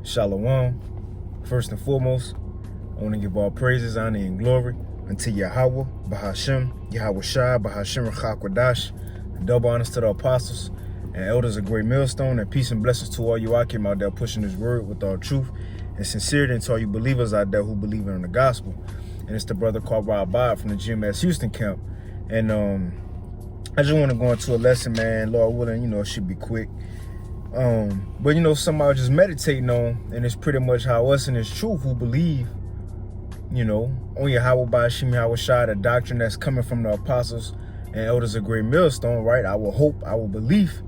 Shalom. First and foremost, I want to give all praises, honor, and glory unto Yahweh, Bahashem, Yahweh Shai, Bahashem, Rachakwadash. Double honors to the apostles and elders of Great Millstone, and peace and blessings to all you Akim out there pushing this word with all truth and sincerity, and to all you believers out there who believe in the gospel. And it's the brother called Rob Bob from the GMS Houston camp. And I just want to go into a lesson, man. Lord willing, it should be quick. But something I was just meditating on, and it's pretty much how us in this truth who believe, on Yahweh Ba'ashim Yahweh Shai, the doctrine that's coming from the apostles and elders of Great Millstone, right? Our hope, our belief.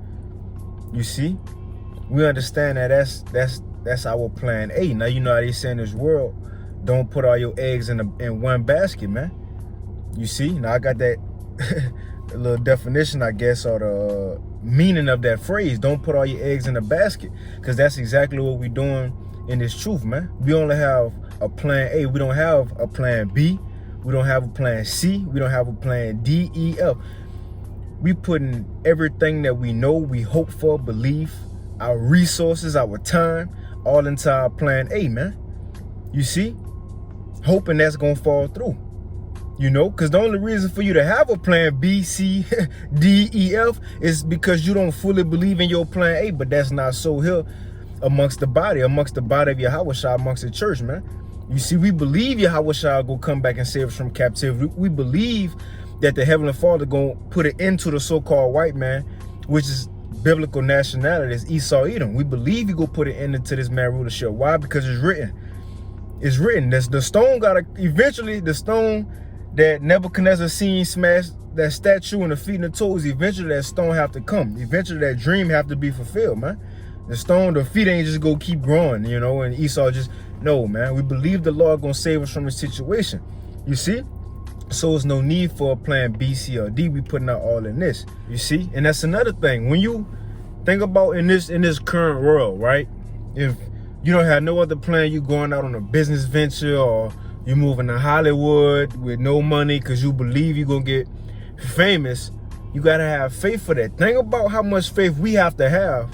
You see, we understand that that's our plan A. Now you know how they say in this world, don't put all your eggs in one basket, man. You see, now I got that a little definition, I guess, or the meaning of that phrase. Don't put all your eggs in a basket, because that's exactly what we're doing in this truth, man. We only have a plan A. We don't have a plan B. We don't have a plan C. We don't have a plan D, E, F. We putting everything that we know, we hope for, believe, our resources, our time, all into our plan A, man. You see, hoping that's gonna fall through. Because the only reason for you to have a plan B, C, D, E, F is because you don't fully believe in your plan A. But that's not so here amongst the body of Yahweh Shai, amongst the church, man. You see, we believe Yahweh Shai will come back and save us from captivity. We believe that the Heavenly Father going to put it into the so-called white man, which is biblical nationality, is Esau Edom. We believe he going to put it into this man rulership. Why? Because it's written. It's written. The stone got to, eventually, the stone that Nebuchadnezzar seen smash that statue in the feet and the toes, eventually that stone have to come. Eventually that dream have to be fulfilled, man. The feet ain't just go keep growing, and Esau just, no, man. We believe the Lord gonna save us from the situation. You see? So there's no need for a plan B, C, or D. We putting out all in this. You see? And that's another thing. When you think about in this current world, right? If you don't have no other plan, you going out on a business venture, or you moving to Hollywood with no money because you believe you're going to get famous, you got to have faith for that. Think about how much faith we have to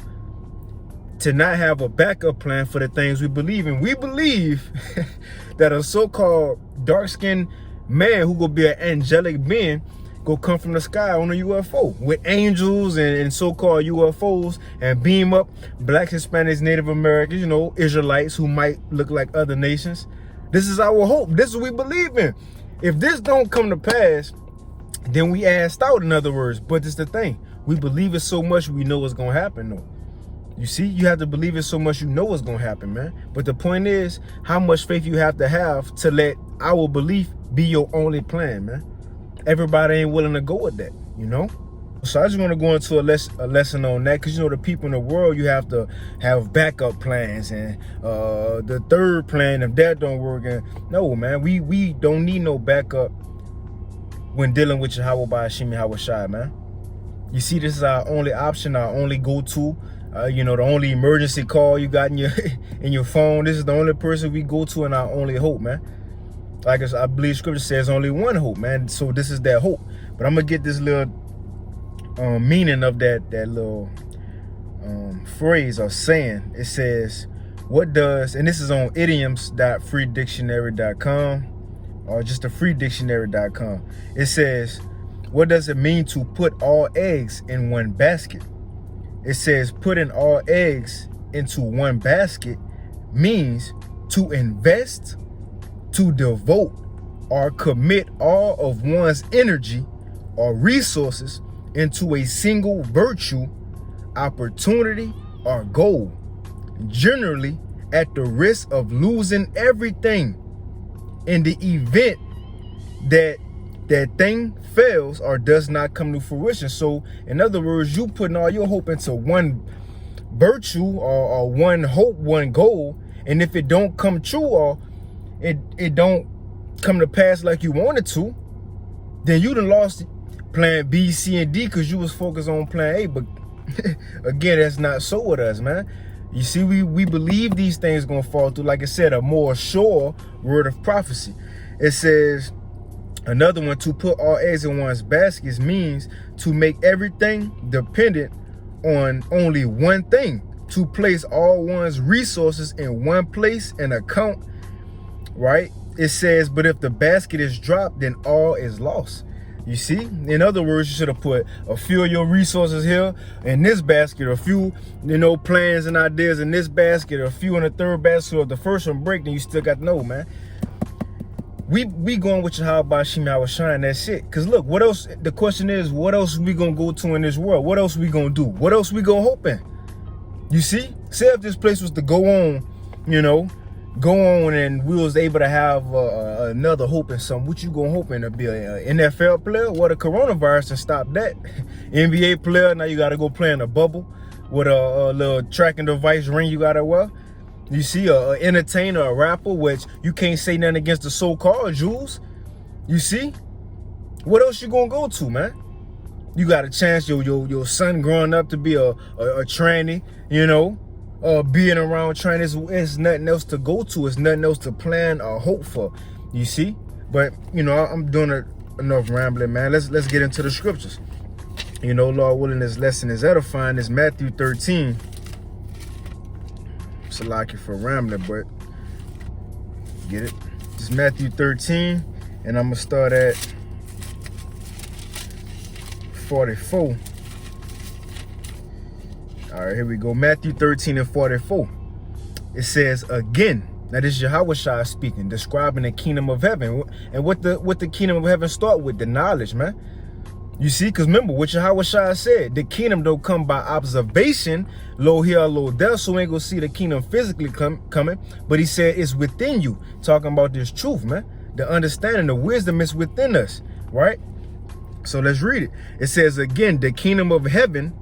not have a backup plan for the things we believe in. We believe that a so-called dark-skinned man who going to be an angelic being go come from the sky on a UFO with angels and so-called UFOs and beam up blacks, Hispanics, Native Americans, Israelites who might look like other nations. This is our hope. This is what we believe in. If this don't come to pass, then we assed out, in other words. But it's the thing. We believe it so much we know what's going to happen, though. You see, you have to believe it so much you know what's going to happen, man. But the point is how much faith you have to let our belief be your only plan, man. Everybody ain't willing to go with that, So I just want to go into a lesson on that, because the people in the world, you have to have backup plans and the third plan if that don't work. And no, man, we don't need no backup when dealing with Yahweh Ba'ashim Yahweh Shai, man. You see, this is our only option, our only go-to. The only emergency call you got in your phone. This is the only person we go to and our only hope, man. Like I believe Scripture says, only one hope, man. So this is that hope. But I'm gonna get this little meaning of that little phrase or saying. It says, what does, and this is on idioms.freedictionary.com or just the freedictionary.com. It says, what does it mean to put all eggs in one basket? It says putting all eggs into one basket means to invest, to devote, or commit all of one's energy or resources into a single virtue, opportunity, or goal, generally at the risk of losing everything in the event that thing fails or does not come to fruition. So in other words, you putting all your hope into one virtue or one hope, one goal, and if it don't come true or it don't come to pass like you wanted to, then you done lost plan B, C, and D because you was focused on plan A. But again, that's not so with us, man. You see, we believe these things gonna fall through. Like I said, a more sure word of prophecy. It says, another one, to put all eggs in one's baskets means to make everything dependent on only one thing to place all one's resources in one place and account, right? It says, but if the basket is dropped, then all is lost. You see? In other words, you should have put a few of your resources here in this basket, a few, plans and ideas in this basket, a few in the third basket. So if the first one break, then you still got to know, man. We going with Yahweh Shem Yahweh Shine, that's it. Because look, what else? The question is, what else we going to go to in this world? What else we going to do? What else we going to hope in? You see? Say if this place was to go on, go on and we was able to have another hope in something, what you gonna hope in? To be an NFL player? Well, the coronavirus and stop that. NBA player, now you gotta go play in a bubble with a little tracking device ring you gotta wear. You see, a entertainer, a rapper, which you can't say nothing against the so-called Jews. You see? What else you gonna go to, man? You got a chance, your son growing up to be a tranny, being around trannies, it's nothing else to go to. It's nothing else to plan or hope for. You see? But, I'm doing enough rambling, man. Let's get into the scriptures. Lord willing, this lesson is edifying. It's Matthew 13. Salaki for rambling, but get it? It's Matthew 13, and I'm going to start at 44. All right, here we go. Matthew 13 and 44. It says, again, now this is Yahweh speaking, describing the kingdom of heaven. And what the kingdom of heaven start with? The knowledge, man. You see, because remember what Yahweh said, the kingdom don't come by observation, lo here, lo there, so we ain't gonna see the kingdom physically coming. But he said it's within you, talking about this truth, man. The understanding, the wisdom is within us, right? So let's read it. It says, again, the kingdom of heaven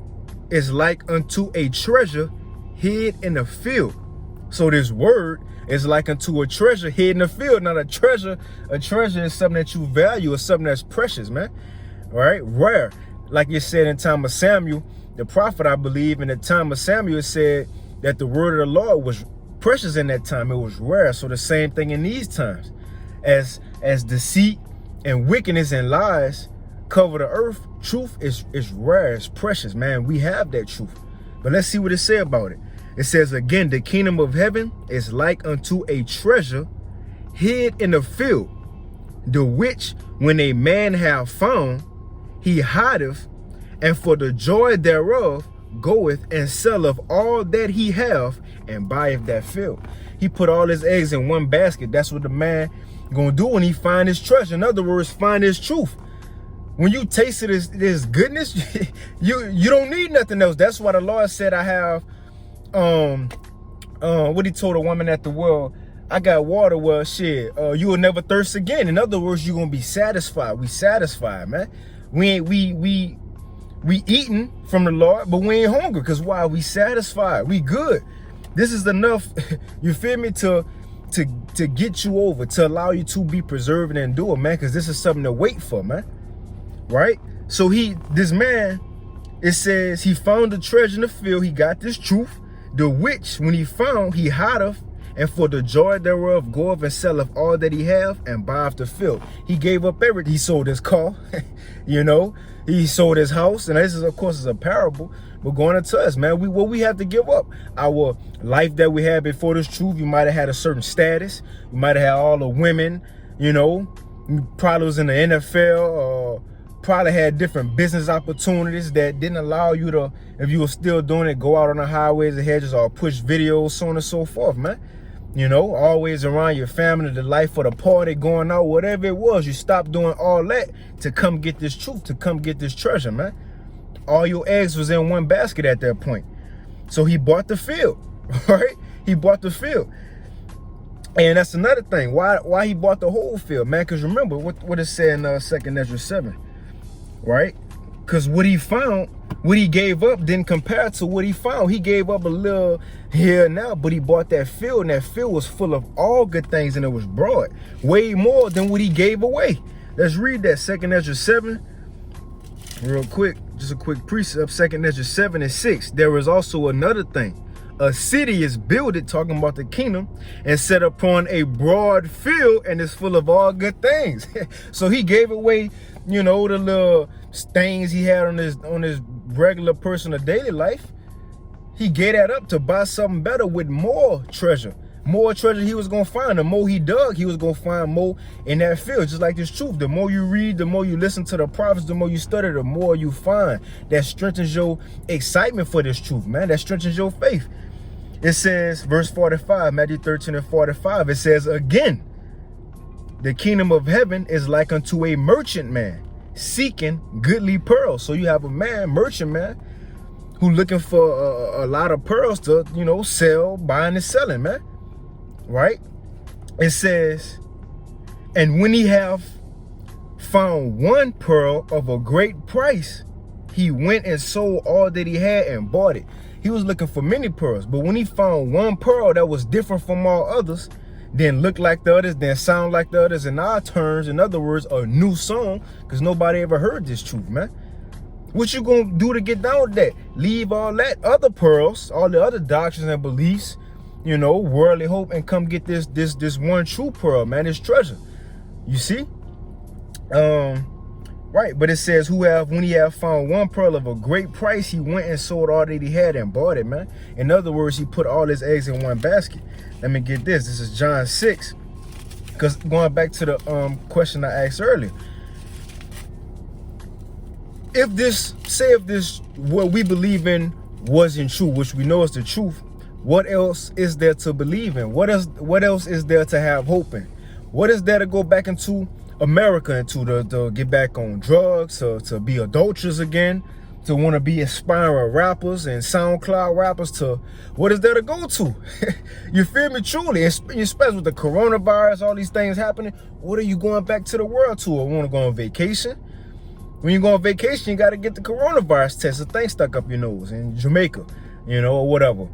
is like unto a treasure hid in a field. So this word is like unto a treasure hid in a field. Not a treasure is something that you value or something that's precious, man. All right, rare. Like you said in time of Samuel, the prophet, I believe, in the time of Samuel said that the word of the Lord was precious in that time. It was rare. So the same thing in these times. As deceit and wickedness and lies cover the earth, truth is rare, it's precious, man. We have that truth. But let's see what it says about it. It says, again, the kingdom of heaven is like unto a treasure hid in a field, the which when a man have found, he hideth, and for the joy thereof goeth and selleth all that he have and buyeth that field. He put all his eggs in one basket. That's what the man gonna do when he find his treasure. In other words, find his truth. When you taste this goodness, you don't need nothing else. That's why the Lord said, I have what he told a woman at the well, I got water, well, shit, you will never thirst again. In other words, you're gonna be satisfied. We satisfied, man. We eating from the Lord, but we ain't hungry. Because why? We satisfied. We good. This is enough, you feel me, to get you over, to allow you to be preserved and endure, man. Because this is something to wait for, man. Right? So this man, it says he found the treasure in the field. He got this truth, the which when he found, he hideth, and for the joy thereof goeth and selleth all that he have and buyeth the field. He gave up everything. He sold his car, he sold his house. And this is, of course, is a parable, but going into us, man, what we have to give up. Our life that we had before this truth, you might have had a certain status. You might have had all the women, you probably was in the NFL, or probably had different business opportunities that didn't allow you to, if you were still doing it, go out on the highways and hedges or push videos, so on and so forth, man. Always around your family, the life of the party, going out, whatever it was. You stopped doing all that to come get this truth, to come get this treasure, man. All your eggs was in one basket at that point. So he bought the field, right? He bought the field. And that's another thing. Why he bought the whole field, man? Because remember what it said in 2nd Ezra 7, right? Because what he found, what he gave up didn't compare to what he found. He gave up a little here and now, but he bought that field, and that field was full of all good things, and it was broad, way more than what he gave away. Let's read that 2nd Ezra 7 real quick. Just a quick precept. 2nd Ezra 7 and 6. There is also another thing. A city is builded, talking about the kingdom, and set upon a broad field, and is full of all good things. So he gave away, the little stains he had on his regular personal daily life. he gave that up to buy something better with more treasure. More treasure he was going to find. The more he dug, he was going to find more in that field. Just like this truth. The more you read, the more you listen to the prophets, the more you study, the more you find. That strengthens your excitement for this truth, man. That strengthens your faith. It says, verse 45, Matthew 13 and 45, it says, again, the kingdom of heaven is like unto a merchant man seeking goodly pearls. So you have a man, merchant man, who looking for a lot of pearls to, you know, sell, buying and selling, man. Right? It says, and when he have found one pearl of a great price, he went and sold all that he had and bought it. He was looking for many pearls, but when he found one pearl that was different from all others, didn't look like the others, didn't sound like the others, in our terms, in other words, a new song, because nobody ever heard this truth, man. What you gonna do to get down with that? Leave all that other pearls, all the other doctrines and beliefs, you know, worldly hope, and come get this one true pearl, man, this treasure. You see? Right, but it says, when he have found one pearl of a great price, he went and sold all that he had and bought it, man. In other words, he put all his eggs in one basket. Let me get this. This is John 6. Because going back to the question I asked earlier. If this, what we believe in wasn't true, which we know is the truth, what else is there to believe in? What else is there to have hope in? What is there to go back into America into, to get back on drugs, to be adulterers again, to want to be aspiring rappers and SoundCloud rappers? To what is there to go to? You feel me? Truly, especially with the coronavirus, all these things happening. What are you going back to the world to? Or want to go on vacation? When you go on vacation, you got to get the coronavirus test, a thing stuck up your nose in Jamaica, you know, or whatever.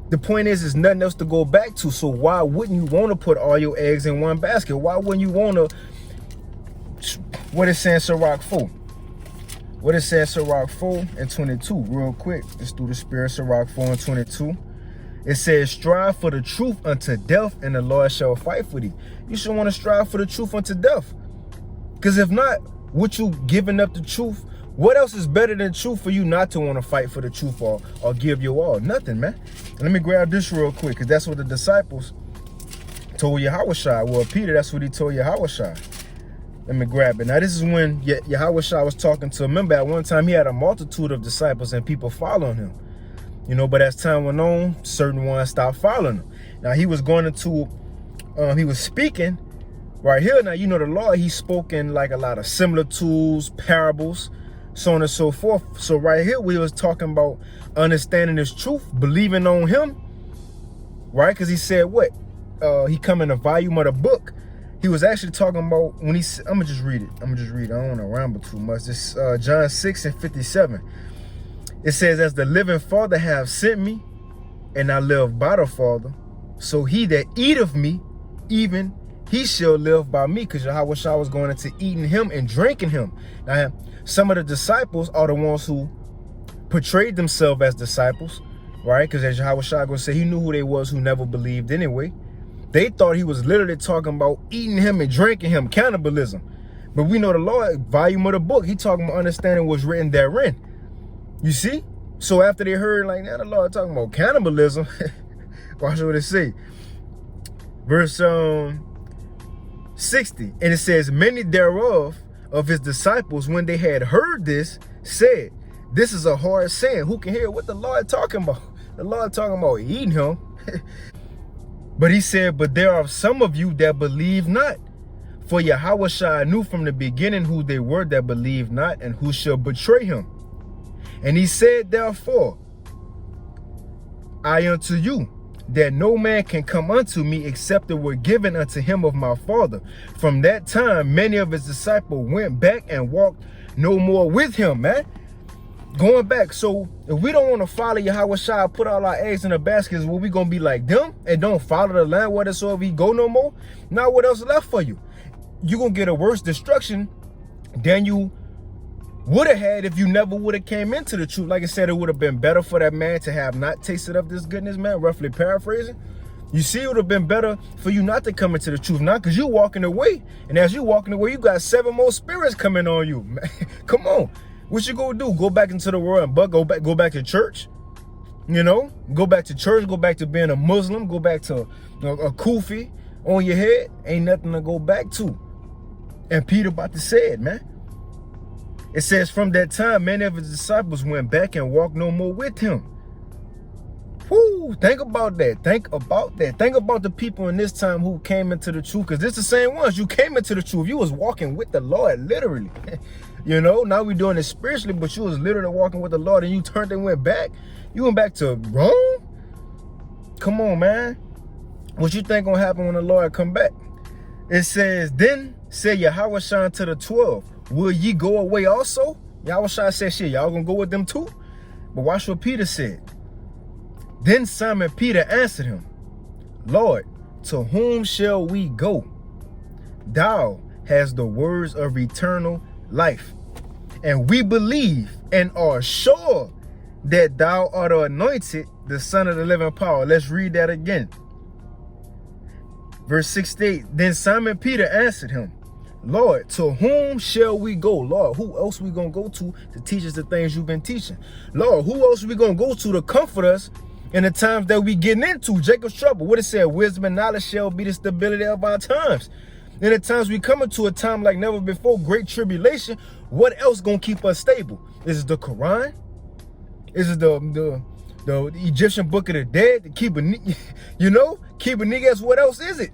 The point is, there's nothing else to go back to. So why wouldn't you want to put all your eggs in one basket? Why wouldn't you want to? What is saying Sirach 4? What is saying Sirach 4 and 22? Real quick, let's do the spirit. Sirach 4 and 22. It says, strive for the truth unto death, and the Lord shall fight for thee. You should want to strive for the truth unto death. Because if not, what you giving up the truth? What else is better than truth for you not to want to fight for the truth or give your all? Nothing, man. Let me grab this real quick, because that's what the disciples told Yahushua. Well, Peter, that's what he told Yahushua. Let me grab it. Now, this is when Yahushua was talking to, remember, at one time he had a multitude of disciples and people following him. You know, but as time went on, certain ones stopped following him. Now, he was going into, he was speaking right here. Now, you know, the Lord, he spoke in like a lot of similitudes, parables, so on and so forth. So right here, we was talking about understanding this truth, believing on him, right? Because he said what? He come in a volume of the book. He was actually talking about when he said, I'm going to just read it. I don't want to ramble too much. This John 6 and 57. It says, as the living Father have sent me, and I live by the Father, so he that eateth me, even he shall live by me. Because Yahushua was going into eating him and drinking him. Now, some of the disciples are the ones who portrayed themselves as disciples, right? Because as Yahushua going to say, he knew who they was who never believed anyway. They thought he was literally talking about eating him and drinking him, cannibalism. But we know the Lord, volume of the book, he talking about understanding what's written therein. You see? So after they heard like that, the Lord talking about cannibalism, watch what it say. Verse 60, and it says, many thereof of his disciples, when they had heard this, said, this is a hard saying. Who can hear what the Lord talking about? The Lord talking about eating him. But he said, but there are some of you that believe not. For Yahushua knew from the beginning who they were that believed not, and who shall betray him. And he said, therefore, I unto you, that no man can come unto me except it were given unto him of my Father. From that time, many of his disciples went back and walked no more with him, man. Going back. So if we don't want to follow Yahushua, put all our eggs in the baskets, will we going to be like them and don't follow the land whethersoever we go no more? Now what else is left for you? You're going to get a worse destruction than you would have had if you never would have came into the truth. Like I said, it would have been better for that man to have not tasted of this goodness, man, roughly paraphrasing. You see, it would have been better for you not to come into the truth now, because you're walking away. And as you're walking away, you got 7 more spirits coming on you. Man, come on. What you gonna do? Go back into the world and go back to church? You know, go back to church, go back to being a Muslim, go back to a kufi on your head. Ain't nothing to go back to. And Peter about to say it, man. It says, from that time, many of his disciples went back and walked no more with him. Whoo, think about that. Think about that. Think about the people in this time who came into the truth, because this the same ones. You came into the truth. You was walking with the Lord, literally. You know, now we doing it spiritually, but you was literally walking with the Lord, and you turned and went back. You went back to Rome? Come on, man. What you think gonna happen when the Lord come back? It says, then said Yahweh to the 12, will ye go away also? Yahweh said, shit, y'all gonna go with them too? But watch what Peter said. Then Simon Peter answered him, Lord, to whom shall we go? Thou hast the words of eternal life, and we believe and are sure that thou art anointed, the Son of the living power. Let's read that again. Verse 68, then Simon Peter answered him, Lord, to whom shall we go? Lord, who else we gonna go to teach us the things you've been teaching? Lord, who else we gonna go to comfort us in the times that we getting into? Jacob's trouble. What it said, wisdom and knowledge shall be the stability of our times. In the times we come into a time like never before, great tribulation, what else gonna keep us stable? Is it the Quran? Is it the Egyptian Book of the Dead? The Kibbutz, you know? Kibbutz, what else is it?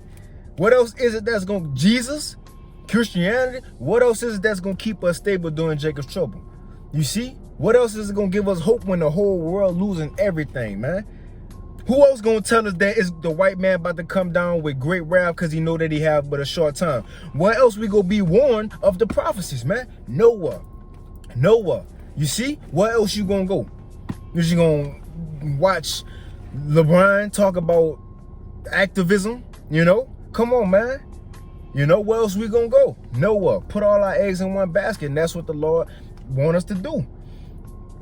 What else is it that's gonna, Jesus? Christianity? What else is it that's gonna keep us stable during Jacob's trouble? You see? What else is it gonna give us hope when the whole world losing everything, man? Who else gonna tell us that it's the white man about to come down with great wrath because he know that he have but a short time? Where else we gonna be warned of the prophecies, man? Nowhere. Nowhere. You see? Where else you gonna go? You gonna watch LeBron talk about activism? You know? Come on, man. You know, where else we gonna go? Nowhere. Put all our eggs in one basket, and that's what the Lord want us to do.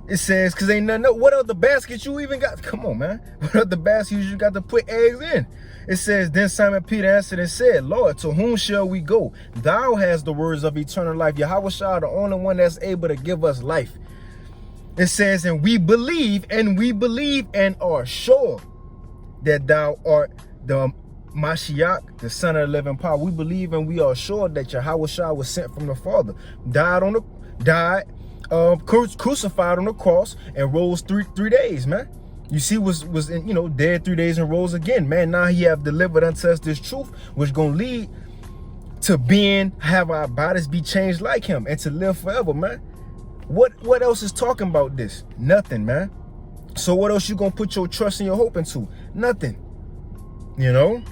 It says, because ain't nothing. What other baskets you even got? Come on, man. What other baskets you got to put eggs in? It says, then Simon Peter answered and said, Lord, to whom shall we go? Thou hast the words of eternal life. Yahweh Shah, the only one that's able to give us life. It says, and we believe and are sure that thou art the Mashiach, the Son of the living power. We believe and we are sure that Yahweh Shah was sent from the Father, crucified on the cross, and rose three days, man. You see, was in, you know, dead 3 days and rose again, man. Now he have delivered unto us this truth, which gonna lead to have our bodies be changed like him and to live forever, man. What else is talking about this? Nothing, man. So what else you gonna put your trust and your hope into? Nothing. You know,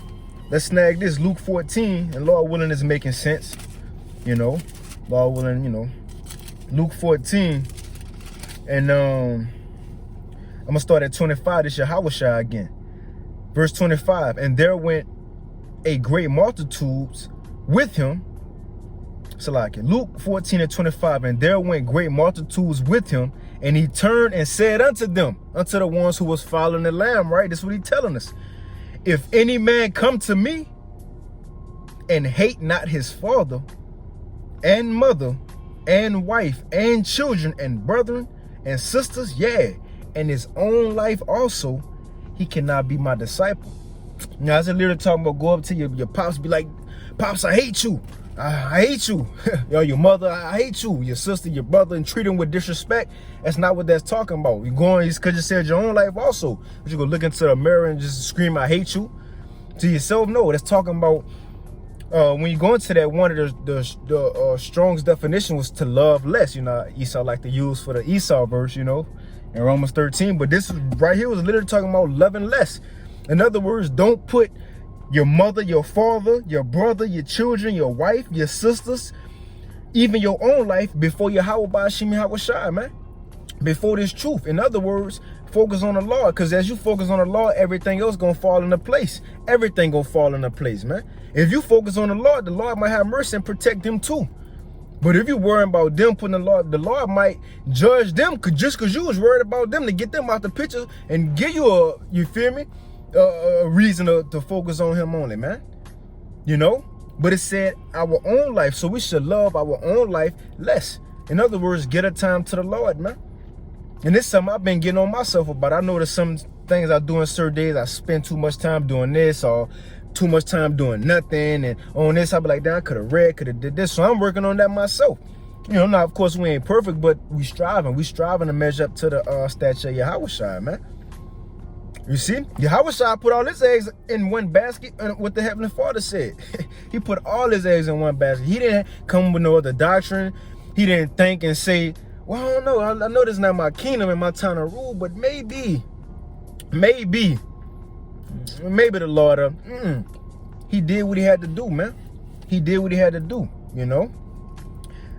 let's snag this. Luke 14, and Lord willing is making sense. You know, Lord willing, you know, Luke 14, and I'm gonna start at 25. This Yahweh Shai again. Verse 25, and there went a great multitudes with him. So like Luke 14 and 25, and there went great multitudes with him, and he turned and said unto them, unto the ones who was following the Lamb, right? That's what he's telling us. If any man come to me and hate not his father and mother and wife and children and brethren and sisters, yea, and his own life also, he cannot be my disciple. Now, as I literally talking about, go up to your pops, be like, Pops, I hate you. I hate you. Yo, your mother, I hate you. Your sister, your brother, and treat them with disrespect. That's not what that's talking about. You're going, because you said your own life also. But you go look into the mirror and just scream, I hate you to yourself. No, that's talking about when you go into that, one of the Strong's definition was to love less. You know, Esau like to use for the Esau verse, you know, in Romans 13. But this right here was literally talking about loving less. In other words, don't put your mother, your father, your brother, your children, your wife, your sisters, even your own life before your Yahweh Shai, man. Before this truth. In other words, focus on the Lord, because as you focus on the Lord, everything else gonna fall into place. Everything gonna fall into place, man. If you focus on the Lord might have mercy and protect them too. But if you're worrying about them putting the Lord might judge them just because you was worried about them to get them out the picture and give you you feel me? A reason to focus on him only, man. You know, but it said our own life, so we should love our own life less. In other words, get a time to the Lord, man. And this is something I've been getting on myself about. I know that some things I do in certain days, I spend too much time doing this or too much time doing nothing. And on this, I'll be like, damn, I could have read, could have did this. So I'm working on that myself. You know, now, of course, we ain't perfect, but we striving. We striving to measure up to the stature of Yahawashi, man. You see? Yahawashi put all his eggs in one basket, what the Heavenly Father said. He put all his eggs in one basket. He didn't come with no other doctrine. He didn't think and say, well, I don't know. I know this is not my kingdom and my time to rule, but maybe the Lord, he did what he had to do, man. He did what he had to do, you know.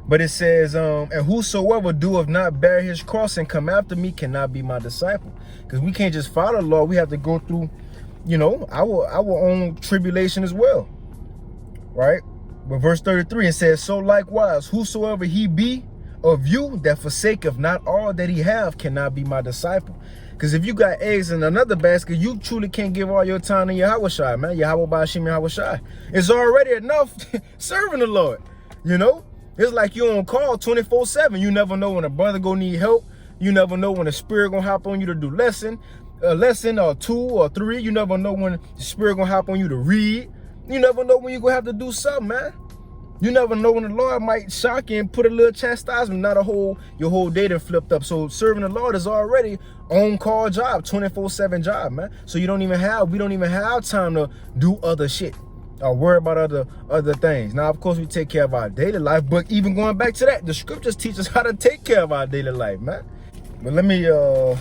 But it says, and whosoever doeth not bear his cross and come after me cannot be my disciple. Because we can't just follow the Lord. We have to go through, you know, our own tribulation as well. Right? But verse 33, it says, so likewise, whosoever he be of you that forsaketh not all that he have cannot be my disciple. Because if you got eggs in another basket, you truly can't give all your time to Yahawashi, man. Yahweh Ba'ashim Yahawashi. It's already enough serving the Lord, you know? It's like you on call 24/7. You never know when a brother gonna need help. You never know when the Spirit gonna hop on you to do a lesson or 2 or 3. You never know when the Spirit gonna hop on you to read. You never know when you gonna have to do something, man. You never know when the Lord might shock you and put a little chastisement, not your whole day done flipped up. So serving the Lord is already on-call job, 24/7 job, man. So we don't even have time to do other shit or worry about other things. Now, of course, we take care of our daily life, but even going back to that, the scriptures teach us how to take care of our daily life, man. But let me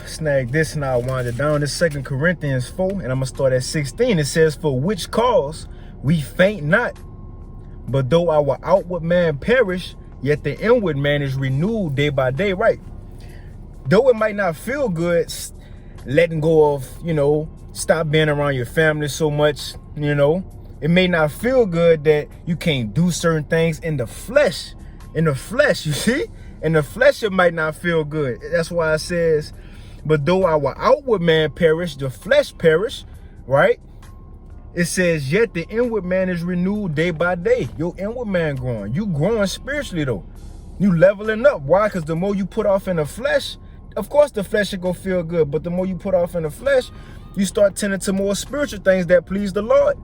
snag this and I'll wind it down. This 2 Corinthians 4, and I'm gonna start at 16. It says, for which cause we faint not, but though our outward man perish, yet the inward man is renewed day by day, right? Though it might not feel good letting go of, you know, stop being around your family so much, you know, it may not feel good that you can't do certain things in the flesh. In the flesh, you see? In the flesh, it might not feel good. That's why it says, but though our outward man perish, the flesh perish, right? It says, yet the inward man is renewed day by day. Your inward man growing. You growing spiritually, though. You leveling up. Why? Because the more you put off in the flesh, of course the flesh should go feel good, but the more you put off in the flesh, you start tending to more spiritual things that please the Lord.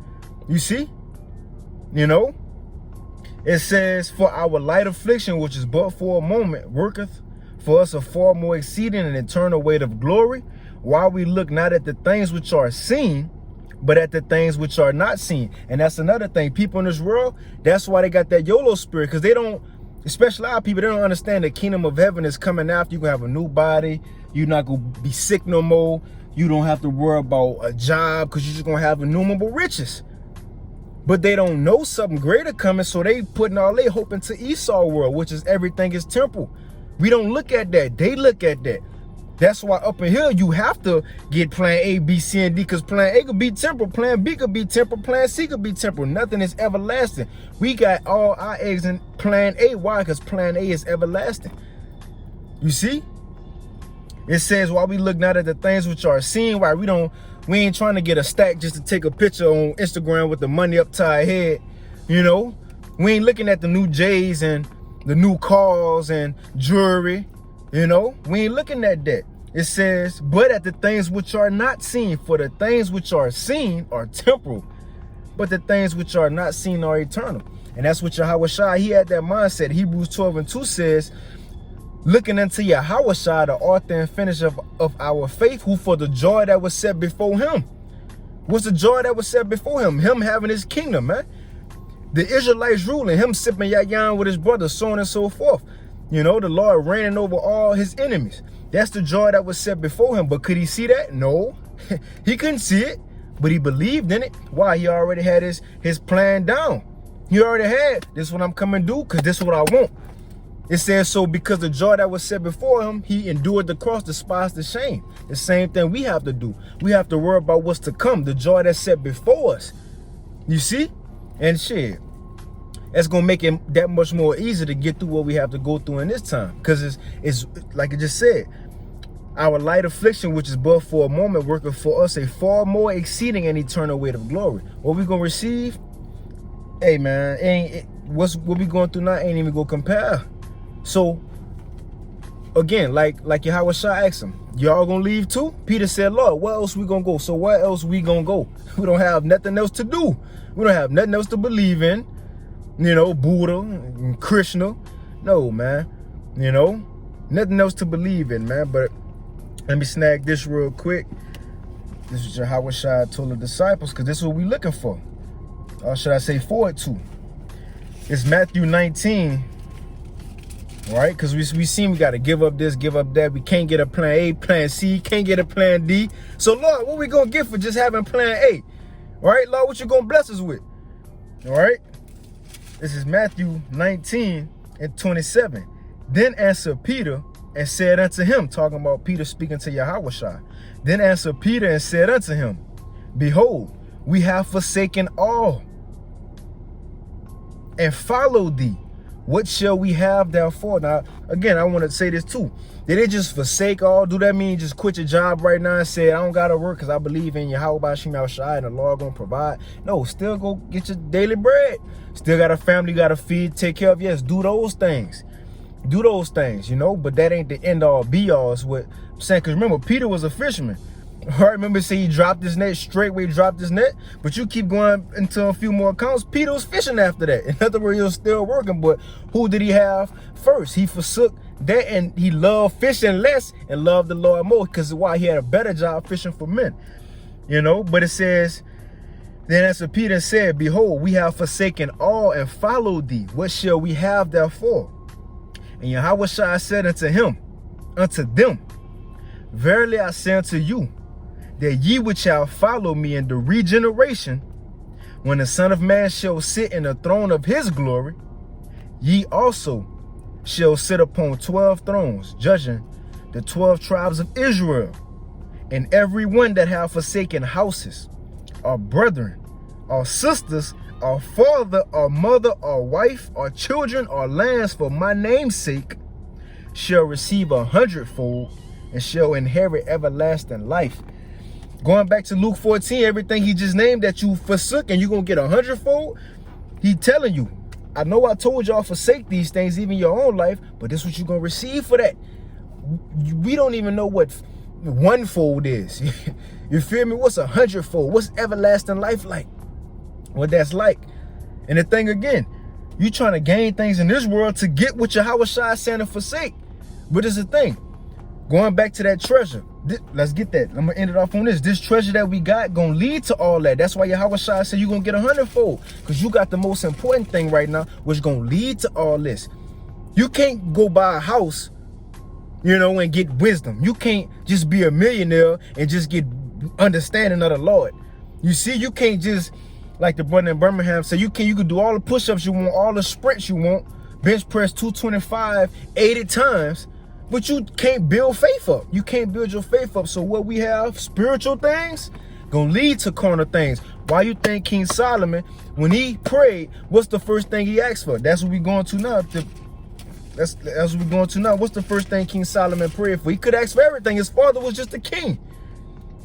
You see? You know? It says, for our light affliction, which is but for a moment, worketh for us a far more exceeding and eternal weight of glory, while we look not at the things which are seen, but at the things which are not seen. And that's another thing. People in this world, that's why they got that YOLO spirit, because they don't, especially our people, they don't understand the kingdom of heaven is coming after. You're going to have a new body. You're not going to be sick no more. You don't have to worry about a job because you're just going to have innumerable riches. But they don't know something greater coming, so they putting all their hope into Esau world, which is everything is temporal. We don't look at that. They look at that. That's why up in here, you have to get plan A, B, C, and D, because plan A could be temporal, plan B could be temporal, plan C could be temporal. Nothing is everlasting. We got all our eggs in plan A. Why? Because plan A is everlasting. You see? It says, while we look not at the things which are seen, why we ain't trying to get a stack just to take a picture on Instagram with the money up to our head. You know? We ain't looking at the new J's and the new cars and jewelry. You know, we ain't looking at that. It says, but at the things which are not seen, for the things which are seen are temporal, but the things which are not seen are eternal. And that's what Yahawashi, he had that mindset. Hebrews 12:2 says, looking unto Yahawashi, the author and finisher of our faith, who for the joy that was set before him. What's the joy that was set before him? Him having his kingdom, man. The Israelites ruling, him sipping yayan with his brothers, so on and so forth. You know, the Lord reigning over all his enemies. That's the joy that was set before him. But could he see that? No. He couldn't see it, but he believed in it. Why? He already had his plan down. He already had, this is what I'm coming to do, because this is what I want. It says, so because the joy that was set before him, he endured the cross, despised the shame. The same thing we have to do. We have to worry about what's to come, the joy that's set before us. You see? And shit, that's going to make it that much more easy to get through what we have to go through in this time. Because it's like I just said, our light affliction, which is but for a moment, working for us a far more exceeding and eternal weight of glory. What we going to receive? Hey, man, what we going through now ain't even going to compare. So again, like Yahweh Shai asked him, y'all gonna leave too? Peter said, Lord, where else we gonna go? So where else we gonna go? We don't have nothing else to do. We don't have nothing else to believe in. You know, Buddha and Krishna. No, man. You know, nothing else to believe in, man. But let me snag this real quick. This is Yahweh Shai told the disciples, because this is what we're looking for. Or should I say forward to? It's Matthew 19. Right? Because we seen we got to give up this, give up that. We can't get a plan A, plan C, can't get a plan D. So, Lord, what we going to get for just having plan A? All right, Lord, what you going to bless us with? All right? This is Matthew 19:27. Then answered Peter and said unto him, talking about Peter speaking to Yahweh Shai. Then answered Peter and said unto him, behold, we have forsaken all and followed thee. What shall we have therefore? Now, again, I want to say this too. Did they just forsake all? Do that mean just quit your job right now and say, I don't got to work because I believe in Yahweh Bashim Shai and the Lord going to provide? No, still go get your daily bread. Still got a family you got to feed, take care of. Yes, do those things. Do those things, you know, but that ain't the end all be all is what I'm saying. Because remember, Peter was a fisherman. All right, remember, say he dropped his net, straightway dropped his net, but you keep going into a few more accounts. Peter was fishing after that. In other words, he was still working, but who did he have first? He forsook that, and he loved fishing less and loved the Lord more, because why? He had a better job fishing for men, you know. But it says, then answered Peter and said, behold, we have forsaken all and followed thee. What shall we have therefore? And Yahweh Shai said unto them, verily I say unto you, that ye which shall follow me in the regeneration, when the Son of Man shall sit in the throne of his glory, ye also shall sit upon 12 thrones, judging the 12 tribes of Israel. And every one that have forsaken houses, or brethren, or sisters, or father, or mother, or wife, or children, or lands for my name's sake, shall receive 100-fold, and shall inherit everlasting life. Going back to Luke 14, everything he just named that you forsook and you're going to get 100-fold, he telling you, I know I told y'all forsake these things, even your own life, but this is what you're going to receive for that. We don't even know what 1-fold is. You feel me? What's 100-fold? What's everlasting life like? What that's like. And the thing again, you trying to gain things in this world to get what Yahweh Shai is saying to forsake. But it's the thing. Going back to that treasure. Let's get that. I'm going to end it off on this. This treasure that we got going to lead to all that. That's why Yahweh Shai said you're going to get 100-fold. Because you got the most important thing right now, which is going to lead to all this. You can't go buy a house, you know, and get wisdom. You can't just be a millionaire and just get understanding of the Lord. You see, you can't just, like the brother in Birmingham said, you can do all the push-ups you want, all the sprints you want, bench press 225 80 times, but you can't build faith up. You can't build your faith up. So what we have, spiritual things, gonna lead to carnal things. Why you think King Solomon, when he prayed, what's the first thing he asked for? That's what we're going to now. That's what we're going to now. What's the first thing King Solomon prayed for? He could ask for everything. His father was just a king.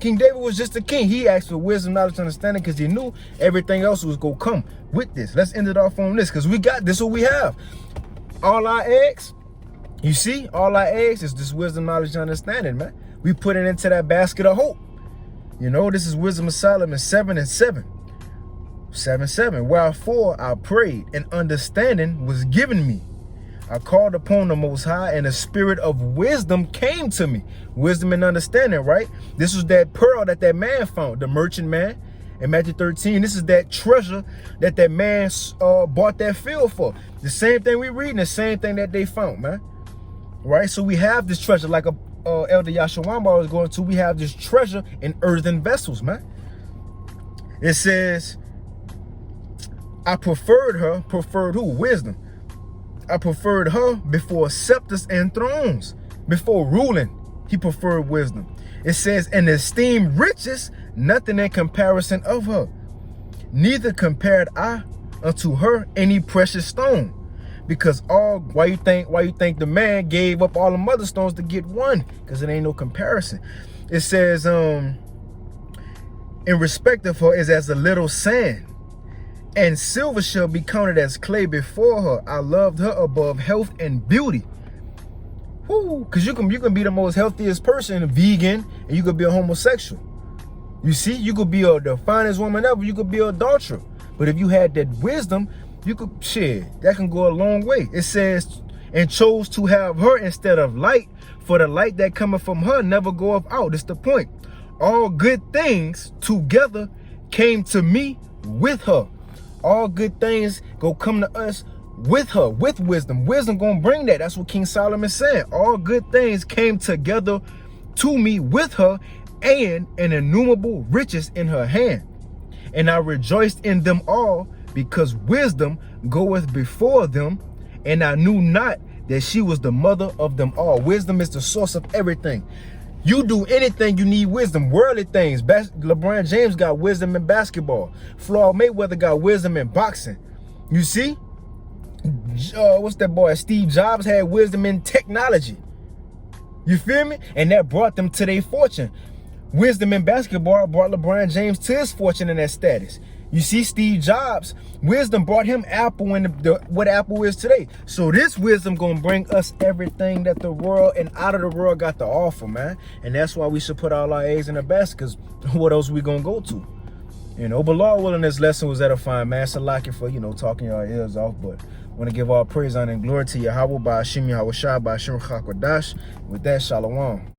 King David was just a king. He asked for wisdom, knowledge, understanding, because he knew everything else was going to come with this. Let's end it off on this, because we got this. What we have. All our eggs, you see, all our eggs is this wisdom, knowledge, understanding, man. We put it into that basket of hope. You know, this is Wisdom of Solomon 7:7. 7:7. Wherefore I prayed, and understanding was given me. I called upon the Most High, and a spirit of wisdom came to me. Wisdom and understanding, right? This was that pearl that man found, the merchant man in Matthew 13. This is that treasure that man bought that field for. The same thing we reading, the same thing that they found, man. Right? So we have this treasure, like Elder Yashawamba was going to. We have this treasure in earthen vessels, man. It says, I preferred who? Wisdom. I preferred her before scepters and thrones. Before ruling, he preferred wisdom. It says, and esteemed riches, nothing in comparison of her. Neither compared I unto her any precious stone. Because why you think the man gave up all the mother stones to get one? Because it ain't no comparison. It says, in respect of her is as a little sand. And silver shall be counted as clay before her. I loved her above health and beauty. Whoo, because you can be the most healthiest person, a vegan, and you could be a homosexual. You see, you could be the finest woman ever, you could be an adulterer. But if you had that wisdom, you could, that can go a long way. It says, and chose to have her instead of light, for the light that cometh from her never goeth out. It's the point. All good things together came to me with her. All good things go come to us with her, with wisdom. Wisdom gonna bring that. That's what King Solomon said. All good things came together to me with her, and an innumerable riches in her hand. And I rejoiced in them all, because wisdom goeth before them, and I knew not that she was the mother of them all. Wisdom is the source of everything. You do anything, you need wisdom. Worldly things. LeBron James got wisdom in basketball. Floyd Mayweather got wisdom in boxing. You see? What's that boy? Steve Jobs had wisdom in technology. You feel me? And that brought them to their fortune. Wisdom in basketball brought LeBron James to his fortune and that status. You see, Steve Jobs, wisdom brought him Apple and what Apple is today. So this wisdom gonna bring us everything that the world and out of the world got to offer, man. And that's why we should put all our eggs in the basket, because what else we gonna go to? You know, but Lord willing, this lesson was edifying, man. So like it for, talking your ears off, but I want to give all praise, honor, and glory to Yahweh, by Hashem, Yahweh Shai, by Hashem Chakwadash. With that, Shalom.